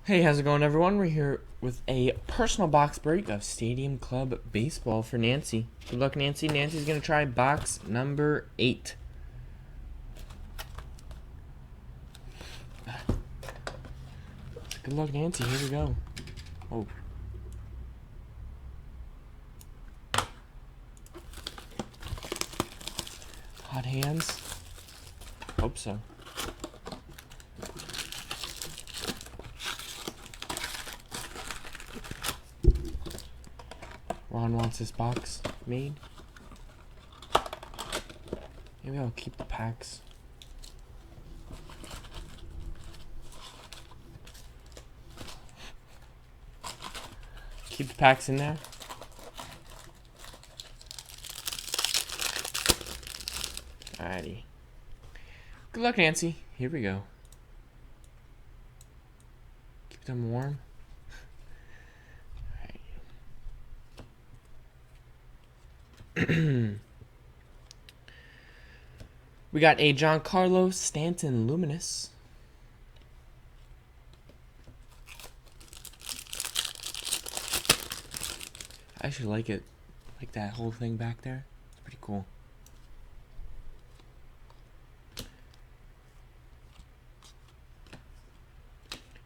Hey, how's it going, everyone? We're here with a personal box break of Stadium Club Baseball for Nancy. Good luck, Nancy. Nancy's going to try box number 8. Good luck, Nancy. Here we go. Oh. Hot hands. Hope so. Ron wants this box made. Maybe I'll keep the packs. Keep the packs in there. Alrighty. Good luck, Nancy. Here we go. Keep them warm. We got a Giancarlo Stanton Luminous. I actually like it. Like that whole thing back there. It's pretty cool.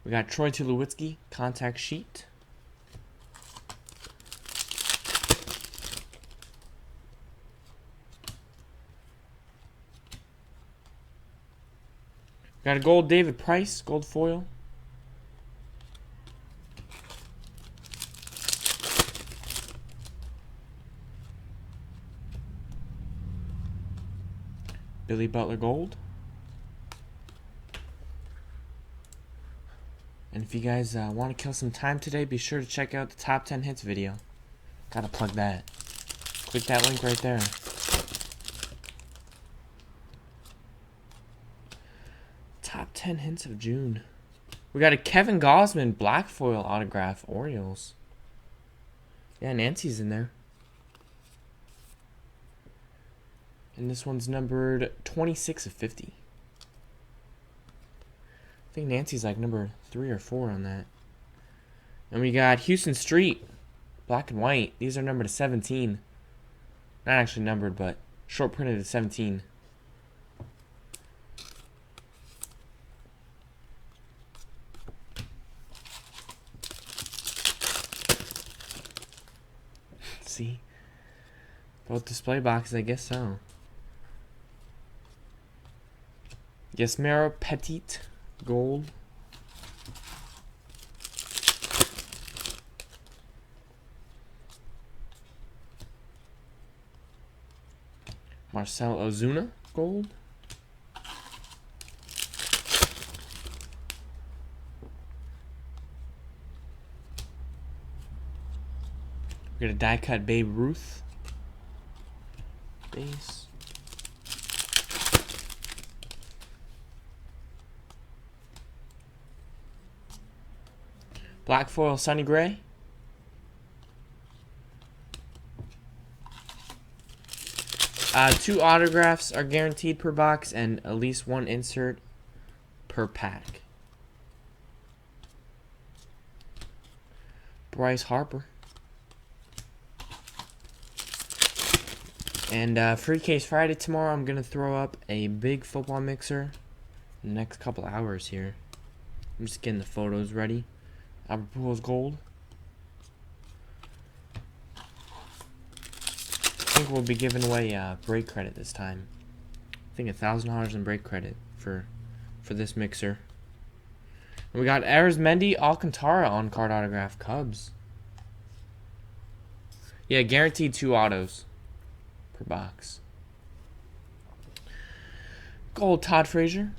We got Troy Tulowitzki contact sheet. Got a gold David Price, gold foil. Billy Butler gold. And if you guys want to kill some time today, be sure to check out the top 10 hits video. Gotta plug that. Click that link right there. Top 10 hints of June. We got a Kevin Gausman black foil autograph Orioles. Yeah, Nancy's in there. And this one's numbered 26 of 50. I think Nancy's like number 3 or 4 on that. And we got Houston Street black and white. These are numbered to 17. Not actually numbered, but short printed to 17. See? Both display boxes, I guess so. Yasmero Petit gold. Marcell Ozuna gold. We got a die cut Babe Ruth base. Black foil Sonny Gray. Two autographs are guaranteed per box and at least one insert per pack. Bryce Harper. And Free Case Friday tomorrow, I'm going to throw up a big football mixer in the next couple hours here. I'm just getting the photos ready. Albert Pujols gold. I think we'll be giving away break credit this time. I think $1,000 in break credit for this mixer. And we got Arizmendi Alcantara on card autograph Cubs. Yeah, guaranteed 2 autos per box. Gold Todd Frazier.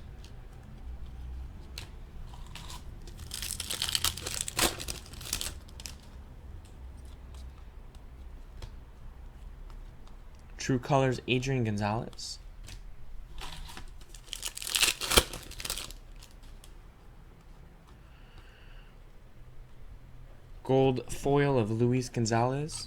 True Colors Adrian Gonzalez. Gold foil of Luis Gonzalez.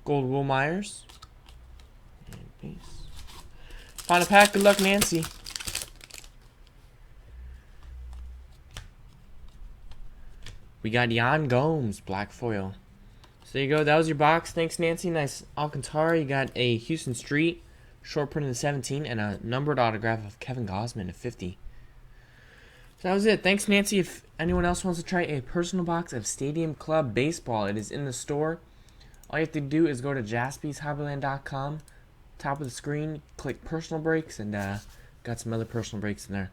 Gold Will Myers. And base. Final pack. Good luck, Nancy. We got Jan Gomes, black foil. So there you go. That was your box. Thanks, Nancy. Nice Alcantara. You got a Houston Street, short print of the 17, and a numbered autograph of Kevin Gosman of 50. So that was it. Thanks, Nancy. If anyone else wants to try a personal box of Stadium Club Baseball, it is in the store. All you have to do is go to jaspyshobbyland.com. Top of the screen, click personal breaks, and got some other personal breaks in there.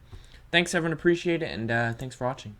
Thanks, everyone. Appreciate it, and thanks for watching.